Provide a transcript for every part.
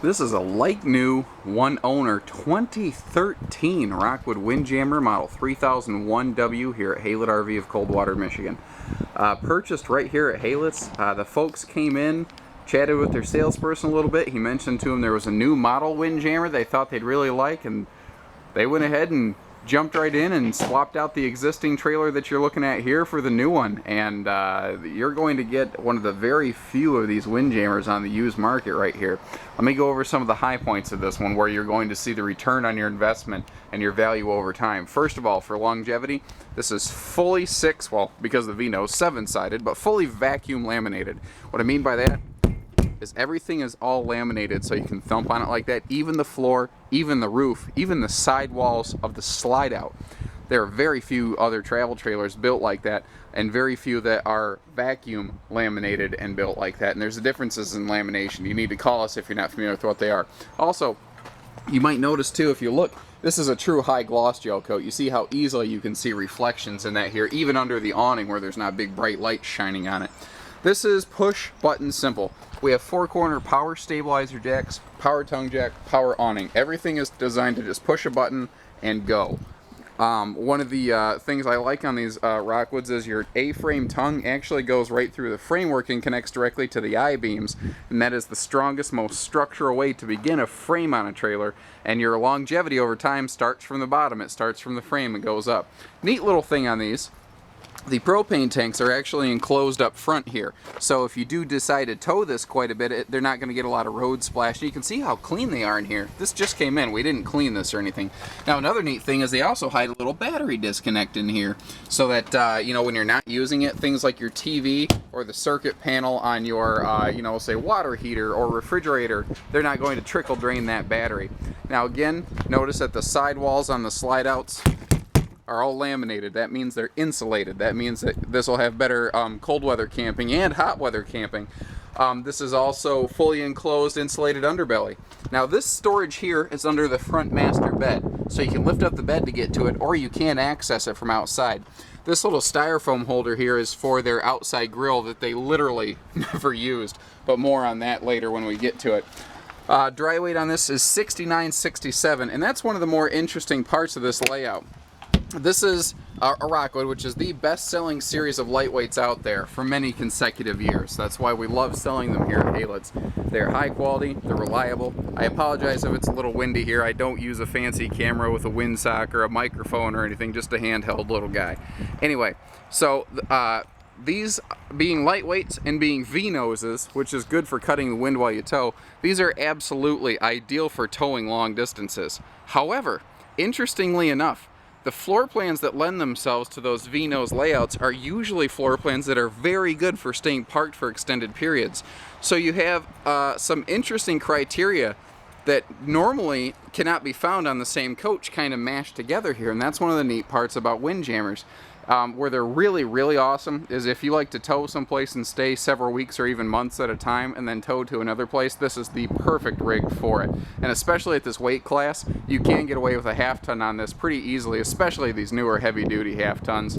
This is a like new, one owner, 2013 Rockwood Windjammer model 3001W here at Haylett RV of Coldwater, Michigan. Purchased right here at Haylett's. The folks came in, chatted with their salesperson a little bit. He mentioned to them there was a new model Windjammer they thought they'd really like, and they went ahead and jumped right in and swapped out the existing trailer that you're looking at here for the new one. And you're going to get one of the very few of these Windjammers on the used market right here. Let me go over some of the high points of this one where you're going to see the return on your investment and your value over time. First of all, for longevity, this is fully because of the Vino, 7-sided, but fully vacuum laminated. What I mean by that is everything is all laminated so you can thump on it like that. Even the floor, even the roof, even the side walls of the slide out. There are very few other travel trailers built like that, and very few that are vacuum laminated and built like that. And there's differences in lamination. You need to call us if you're not familiar with what they are. Also, you might notice too, if you look, this is a true high gloss gel coat. You see how easily you can see reflections in that here, even under the awning where there's not big bright lights shining on it. This is push button simple. We have 4-corner power stabilizer jacks, power tongue jack, power awning. Everything is designed to just push a button and go. One of the things I like on these Rockwoods is your A-frame tongue actually goes right through the framework and connects directly to the I-beams, and that is the strongest, most structural way to begin a frame on a trailer. And your longevity over time starts from the bottom. It starts from the frame and goes up. Neat little thing on these. The propane tanks are actually enclosed up front here, so if you do decide to tow this quite a bit, they're not going to get a lot of road splash. You can see how clean they are in here. This just came in. We didn't clean this or anything. Now, another neat thing is they also hide a little battery disconnect in here, so that you know, when you're not using it, things like your TV or the circuit panel on your you know, say water heater or refrigerator, they're not going to trickle drain that battery. Now again, notice that the sidewalls on the slide outs are all laminated. That means they're insulated. That means that this will have better cold weather camping and hot weather camping. This is also fully enclosed insulated underbelly. Now this storage here is under the front master bed, so you can lift up the bed to get to it, or you can access it from outside. This little styrofoam holder here is for their outside grill that they literally never used, but more on that later when we get to it. Dry weight on this is 69.67, and that's one of the more interesting parts of this layout. This is a Rockwood, which is the best-selling series of lightweights out there for many consecutive years. That's why we love selling them here at Haylett's. They're high quality, they're reliable. I apologize if it's a little windy here. I don't use a fancy camera with a windsock or a microphone or anything, just a handheld little guy. Anyway, so these being lightweights and being V-noses, which is good for cutting the wind while you tow, these are absolutely ideal for towing long distances. However, interestingly enough, the floor plans that lend themselves to those V-nose layouts are usually floor plans that are very good for staying parked for extended periods. So you have some interesting criteria that normally cannot be found on the same coach kind of mashed together here, and that's one of the neat parts about Windjammers. Where they're really, really awesome is if you like to tow someplace and stay several weeks or even months at a time and then tow to another place, this is the perfect rig for it. And especially at this weight class, you can get away with a half-ton on this pretty easily, especially these newer heavy-duty half-tons.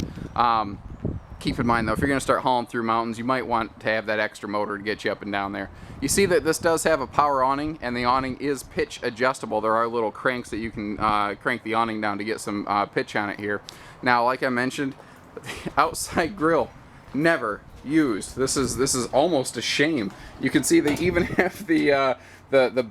Keep in mind though, if you're going to start hauling through mountains, you might want to have that extra motor to get you up and down there. You see that this does have a power awning, and the awning is pitch adjustable. There are little cranks that you can crank the awning down to get some pitch on it here. Now, like I mentioned, the outside grill, never used. This is almost a shame. You can see they even have the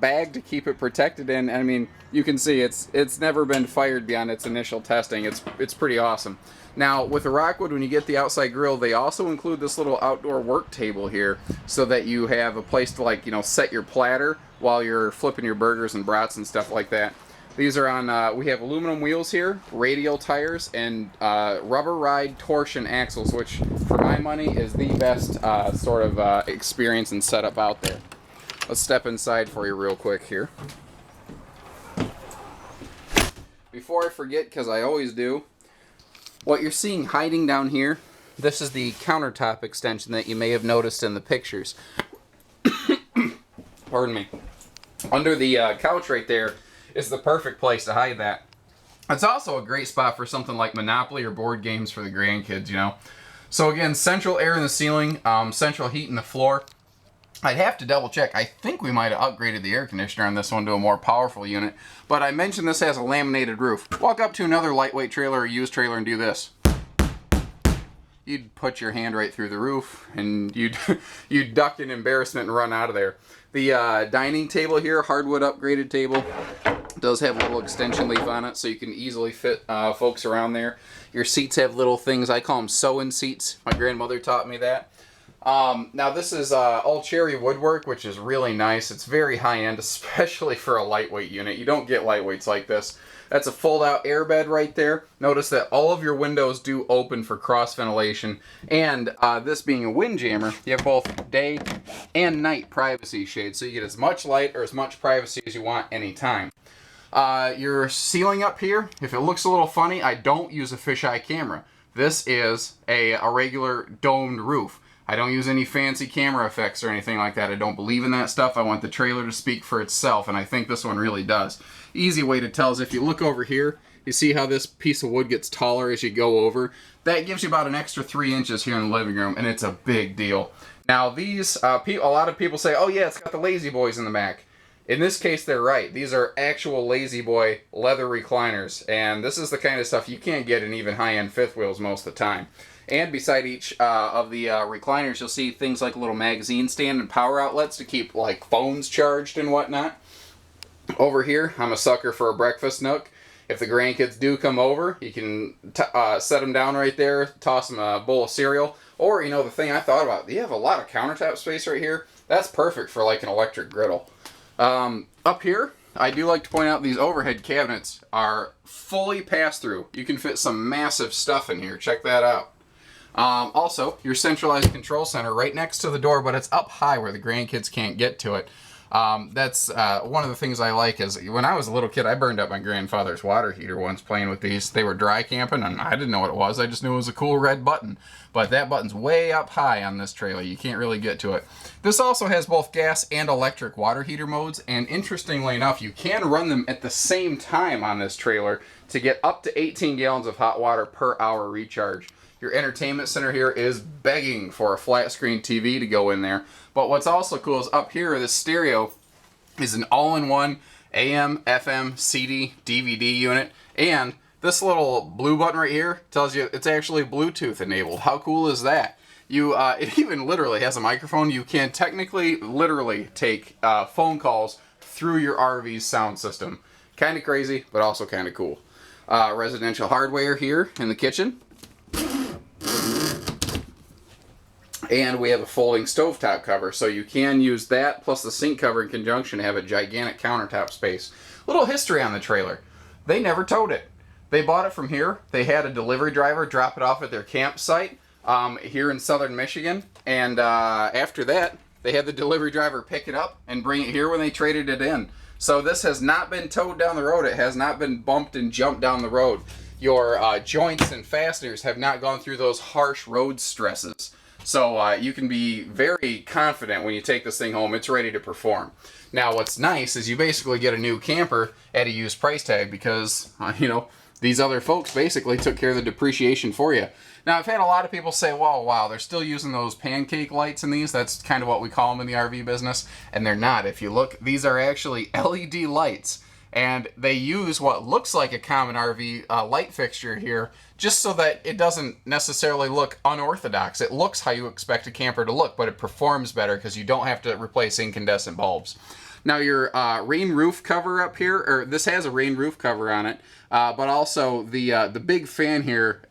bag to keep it protected in. I mean, you can see it's never been fired beyond its initial testing. It's pretty awesome. Now, with the Rockwood, when you get the outside grill, they also include this little outdoor work table here, so that you have a place to, like, you know, set your platter while you're flipping your burgers and brats and stuff like that. These are on, we have aluminum wheels here, radial tires, and rubber ride torsion axles, which, for my money, is the best sort of experience and setup out there. Let's step inside for you real quick here. Before I forget, because I always do, what you're seeing hiding down here, this is the countertop extension that you may have noticed in the pictures. Pardon me. Under the couch right there is the perfect place to hide that. It's also a great spot for something like Monopoly or board games for the grandkids, you know. So again, central air in the ceiling, central heat in the floor. I'd have to double check. I think we might have upgraded the air conditioner on this one to a more powerful unit. But I mentioned this has a laminated roof. Walk up to another lightweight trailer or used trailer and do this. You'd put your hand right through the roof and you'd duck in embarrassment and run out of there. The dining table here, hardwood upgraded table, does have a little extension leaf on it so you can easily fit folks around there. Your seats have little things, I call them sewing seats. My grandmother taught me that. Now this is all cherry woodwork, which is really nice. It's very high-end, especially for a lightweight unit. You don't get lightweights like this. That's a fold-out airbed right there. Notice that all of your windows do open for cross ventilation. And this being a Windjammer, you have both day and night privacy shades. So you get as much light or as much privacy as you want anytime. Your ceiling up here, if it looks a little funny, I don't use a fisheye camera. This is a regular domed roof. I don't use any fancy camera effects or anything like that. I don't believe in that stuff. I want the trailer to speak for itself, and I think this one really does. Easy way to tell is if you look over here, you see how this piece of wood gets taller as you go over? That gives you about an extra 3 inches here in the living room, and it's a big deal. Now these, a lot of people say, oh yeah, it's got the Lazy Boys in the back. In this case, they're right. These are actual Lazy Boy leather recliners, and this is the kind of stuff you can't get in even high-end fifth wheels most of the time. And beside each of the recliners, you'll see things like a little magazine stand and power outlets to keep like phones charged and whatnot. Over here, I'm a sucker for a breakfast nook. If the grandkids do come over, you can set them down right there, toss them a bowl of cereal. Or, you know, the thing I thought about, you have a lot of countertop space right here. That's perfect for like an electric griddle. Up here, I do like to point out these overhead cabinets are fully pass-through. You can fit some massive stuff in here. Check that out. Also, your centralized control center right next to the door, but it's up high where the grandkids can't get to it. That's one of the things I like is when I was a little kid, I burned up my grandfather's water heater once playing with these. They were dry camping, and I didn't know what it was. I just knew it was a cool red button. But that button's way up high on this trailer. You can't really get to it. This also has both gas and electric water heater modes, and interestingly enough, you can run them at the same time on this trailer to get up to 18 gallons of hot water per hour recharge. Your entertainment center here is begging for a flat screen TV to go in there. But what's also cool is up here, this stereo is an all-in-one AM, FM, CD, DVD unit. And this little blue button right here tells you it's actually Bluetooth enabled. How cool is that? It even literally has a microphone. You can technically, literally take phone calls through your RV's sound system. Kind of crazy, but also kind of cool. Residential hardware here in the kitchen. And we have a folding stovetop cover, so you can use that plus the sink cover in conjunction to have a gigantic countertop space. Little history on the trailer. They never towed it. They bought it from here. They had a delivery driver drop it off at their campsite here in southern Michigan. And after that, they had the delivery driver pick it up and bring it here when they traded it in. So this has not been towed down the road. It has not been bumped and jumped down the road. Your joints and fasteners have not gone through those harsh road stresses. So you can be very confident when you take this thing home, it's ready to perform. Now what's nice is you basically get a new camper at a used price tag because, you know, these other folks basically took care of the depreciation for you. Now I've had a lot of people say, well, wow, they're still using those pancake lights in these. That's kind of what we call them in the RV business. And they're not. If you look, these are actually LED lights. And they use what looks like a common RV light fixture here just so that it doesn't necessarily look unorthodox. It looks how you expect a camper to look, but it performs better because you don't have to replace incandescent bulbs. Now your rain roof cover up here, or this has a rain roof cover on it, but also the big fan here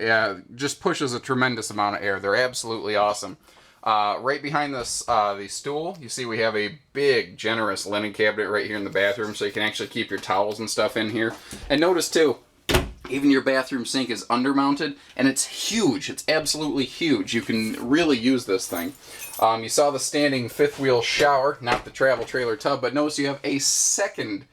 just pushes a tremendous amount of air. They're absolutely awesome. Right behind this the stool, you see we have a big, generous linen cabinet right here in the bathroom, so you can actually keep your towels and stuff in here. And notice too, even your bathroom sink is undermounted, and it's huge. It's absolutely huge. You can really use this thing. You saw the standing fifth wheel shower, not the travel trailer tub, but notice you have a second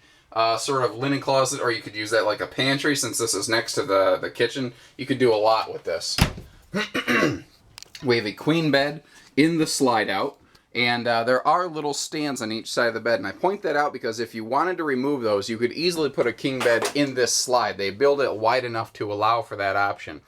sort of linen closet, or you could use that like a pantry since this is next to the kitchen. You could do a lot with this. We have a queen bed in the slide out, and there are little stands on each side of the bed, and I point that out because if you wanted to remove those, you could easily put a king bed in this slide. They build it wide enough to allow for that option.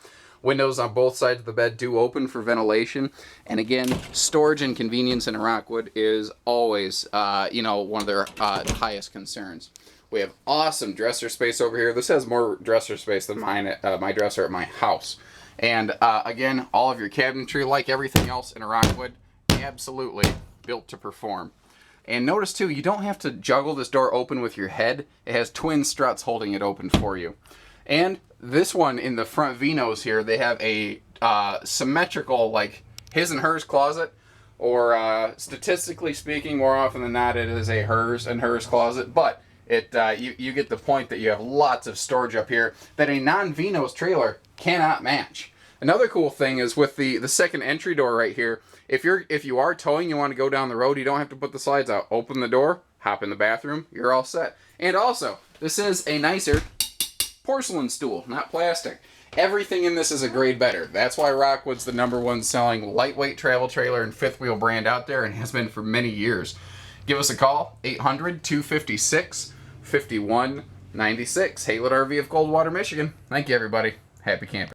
Windows on both sides of the bed do open for ventilation. And again, storage and convenience in a Rockwood is always, you know, one of their highest concerns. We have awesome dresser space over here. This has more dresser space than mine, my dresser at my house. And again, all of your cabinetry, like everything else in a Rockwood, absolutely built to perform. And notice too, you don't have to juggle this door open with your head. It has twin struts holding it open for you. And this one in the front V-nose here, they have a symmetrical, like his and hers closet, or statistically speaking, more often than not, it is a hers and hers closet. But it you get the point that you have lots of storage up here that a non-V-nose trailer cannot match. Another cool thing is with the second entry door right here, if you are towing, you want to go down the road, you don't have to put the slides out. Open the door, hop in the bathroom, you're all set. And also, this is a nicer porcelain stool, not plastic. Everything in this is a grade better. That's why Rockwood's the #1 selling lightweight travel trailer and fifth wheel brand out there, and has been for many years. Give us a call, 800-256-5196. Haylett RV of Coldwater, Michigan. Thank you, everybody. Happy camping.